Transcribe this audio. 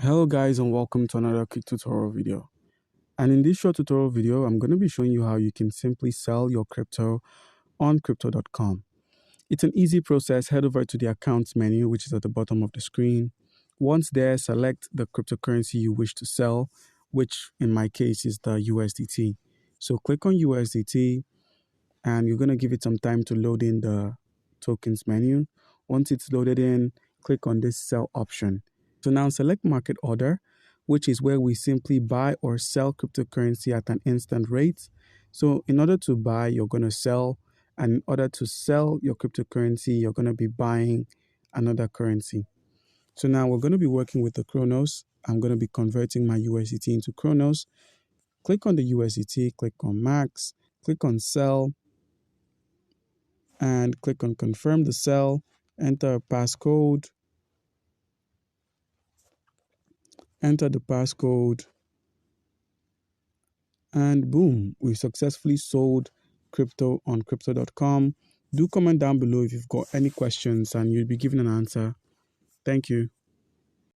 Hello guys and welcome to another quick tutorial video. And in this short tutorial video, I'm going to be showing you how you can simply sell your crypto on crypto.com. It's an easy process. Head over to the accounts menu, which is at the bottom of the screen. Once there, select the cryptocurrency you wish to sell, which in my case is the USDT. So click on USDT and you're going to give it some time to load in the tokens menu. Once it's loaded in, click on this sell option. So now select market order, which is where we simply buy or sell cryptocurrency at an instant rate. So in order to buy, you're going to sell. And in order to sell your cryptocurrency, you're going to be buying another currency. So now we're going to be working with the Chronos. I'm going to be converting my USDT into Chronos. Click on the USDT, click on Max, click on Sell, and click on Confirm the sell. Enter a passcode. Enter the passcode. And boom, we successfully sold crypto on crypto.com. Do comment down below if you've got any questions and you'll be given an answer. Thank you.